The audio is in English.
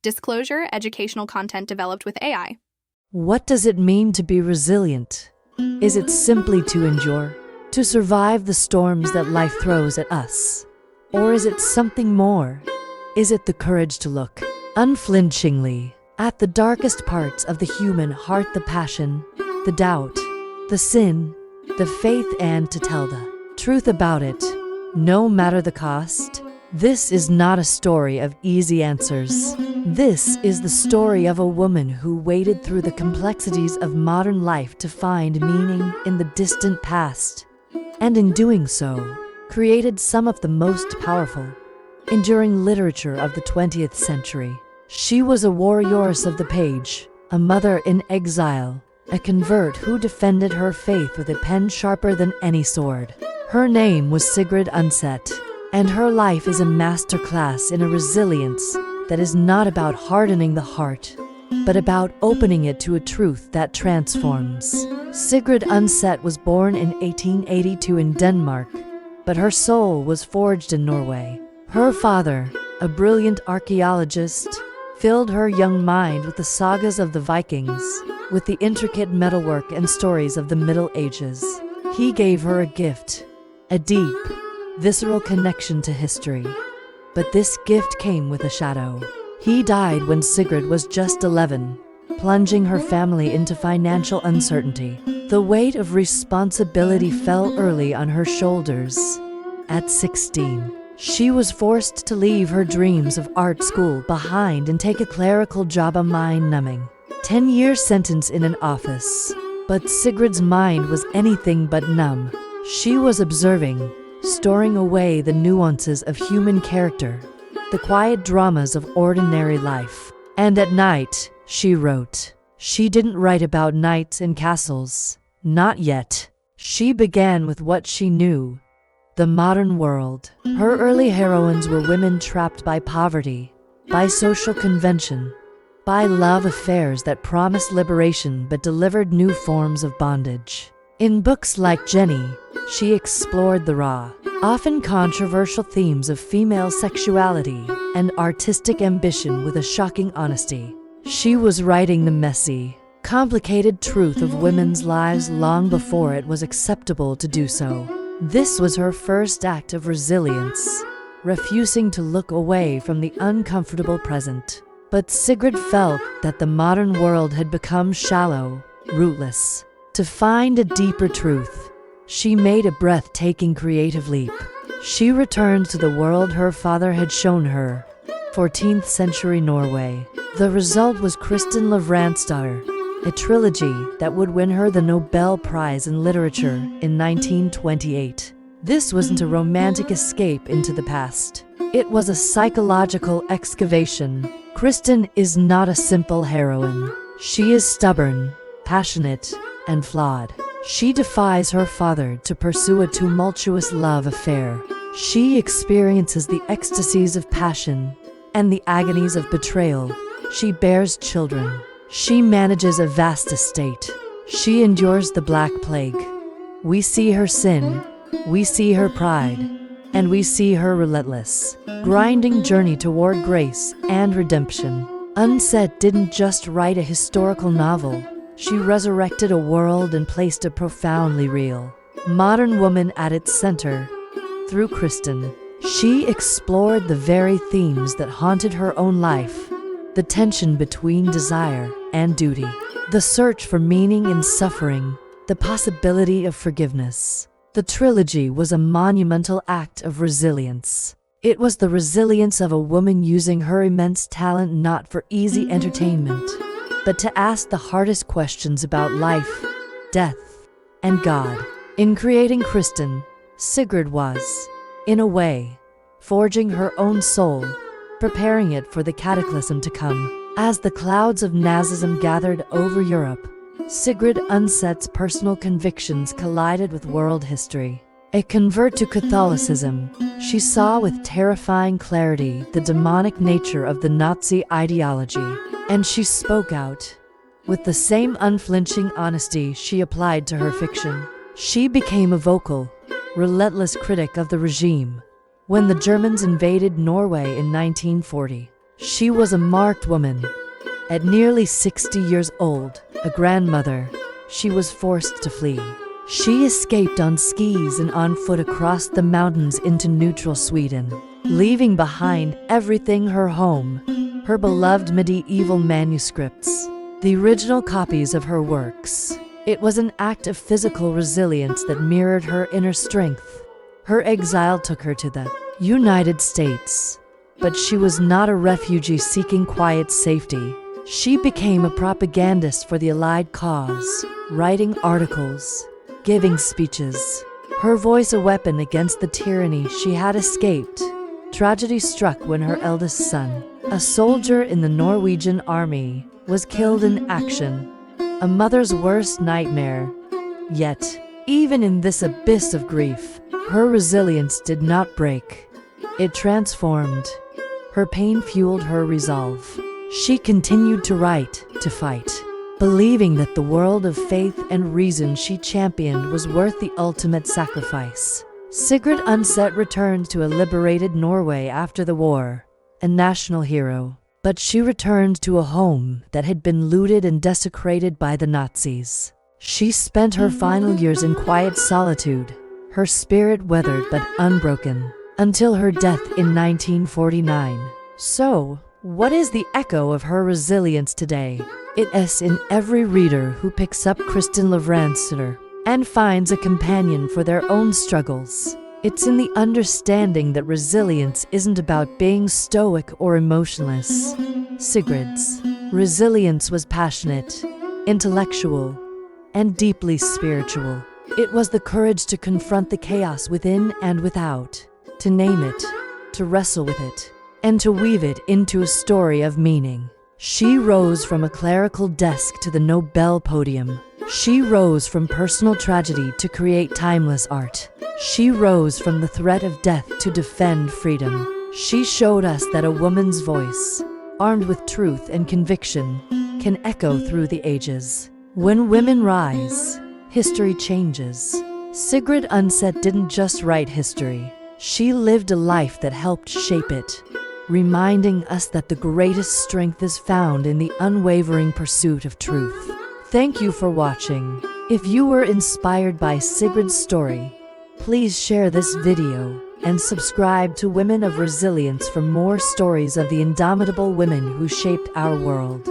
Disclosure: educational content developed with AI. What does it mean to be resilient? Is it simply to endure, to survive the storms that life throws at us? Or is it something more? Is it the courage to look unflinchingly at the darkest parts of the human heart, the passion, the doubt, the sin, the faith, and to tell the truth about it, no matter the cost? This is not a story of easy answers. This is the story of a woman who waded through the complexities of modern life to find meaning in the distant past, and in doing so, created some of the most powerful, enduring literature of the 20th century. She was a warrioress of the page, a mother in exile, a convert who defended her faith with a pen sharper than any sword. Her name was Sigrid Undset, and her life is a masterclass in a resilience that is not about hardening the heart, but about opening it to a truth that transforms. Sigrid Undset was born in 1882 in Denmark, but her soul was forged in Norway. Her father, a brilliant archaeologist, filled her young mind with the sagas of the Vikings, with the intricate metalwork and stories of the Middle Ages. He gave her a gift, a deep, visceral connection to history. But this gift came with a shadow. He died when Sigrid was just 11, plunging her family into financial uncertainty. The weight of responsibility fell early on her shoulders. At 16, she was forced to leave her dreams of art school behind and take a clerical job, a mind-numbing 10-year sentence in an office. But Sigrid's mind was anything but numb. She was observing, storing away the nuances of human character, the quiet dramas of ordinary life. And at night, she wrote. She didn't write about knights and castles. Not yet. She began with what she knew, the modern world. Her early heroines were women trapped by poverty, by social convention, by love affairs that promised liberation but delivered new forms of bondage. In books like Jenny, she explored the raw, often controversial themes of female sexuality and artistic ambition with a shocking honesty. She was writing the messy, complicated truth of women's lives long before it was acceptable to do so. This was her first act of resilience, refusing to look away from the uncomfortable present. But Sigrid felt that the modern world had become shallow, rootless. To find a deeper truth, she made a breathtaking creative leap. She returned to the world her father had shown her, 14th century Norway. The result was Kristin Lavransdatter, a trilogy that would win her the Nobel Prize in Literature in 1928. This wasn't a romantic escape into the past. It was a psychological excavation. Kristin is not a simple heroine. She is stubborn, passionate, and flawed. She defies her father to pursue a tumultuous love affair. She experiences the ecstasies of passion and the agonies of betrayal. She bears children. She manages a vast estate. She endures the Black Plague. We see her sin, we see her pride, and we see her relentless, grinding journey toward grace and redemption. Undset didn't just write a historical novel. She resurrected a world and placed a profoundly real, modern woman at its center. Through Kristin, she explored the very themes that haunted her own life: the tension between desire and duty, the search for meaning in suffering, the possibility of forgiveness. The trilogy was a monumental act of resilience. It was the resilience of a woman using her immense talent not for easy entertainment, but to ask the hardest questions about life, death, and God. In creating Kristin, Sigrid was, in a way, forging her own soul, preparing it for the cataclysm to come. As the clouds of Nazism gathered over Europe, Sigrid Undset's personal convictions collided with world history. A convert to Catholicism, she saw with terrifying clarity the demonic nature of the Nazi ideology, and she spoke out with the same unflinching honesty she applied to her fiction. She became a vocal, relentless critic of the regime. When the Germans invaded Norway in 1940, She was a marked woman. At nearly 60 years old, a grandmother, she was forced to flee. She escaped on skis and on foot across the mountains into neutral Sweden, leaving behind everything: her home, her beloved medieval manuscripts, the original copies of her works. It was an act of physical resilience that mirrored her inner strength. Her exile took her to the United States, but she was not a refugee seeking quiet safety. She became a propagandist for the Allied cause, writing articles, giving speeches, her voice a weapon against the tyranny she had escaped. Tragedy struck when her eldest son, a soldier in the Norwegian army, was killed in action, a mother's worst nightmare. Yet, even in this abyss of grief, her resilience did not break. It transformed. Her pain fueled her resolve. She continued to write, to fight, believing that the world of faith and reason she championed was worth the ultimate sacrifice. Sigrid Undset returned to a liberated Norway after the war, a national hero. But she returned to a home that had been looted and desecrated by the Nazis. She spent her final years in quiet solitude, her spirit weathered but unbroken, until her death in 1949. So, what is the echo of her resilience today? It is in every reader who picks up Kristin Lavransdatter and finds a companion for their own struggles. It's in the understanding that resilience isn't about being stoic or emotionless. Sigrid's resilience was passionate, intellectual, and deeply spiritual. It was the courage to confront the chaos within and without, to name it, to wrestle with it, and to weave it into a story of meaning. She rose from a clerical desk to the Nobel podium. She rose from personal tragedy to create timeless art. She rose from the threat of death to defend freedom. She showed us that a woman's voice, armed with truth and conviction, can echo through the ages. When women rise, history changes. Sigrid Undset didn't just write history. She lived a life that helped shape it, reminding us that the greatest strength is found in the unwavering pursuit of truth. Thank you for watching. If you were inspired by Sigrid's story, please share this video and subscribe to Women of Resilience for more stories of the indomitable women who shaped our world.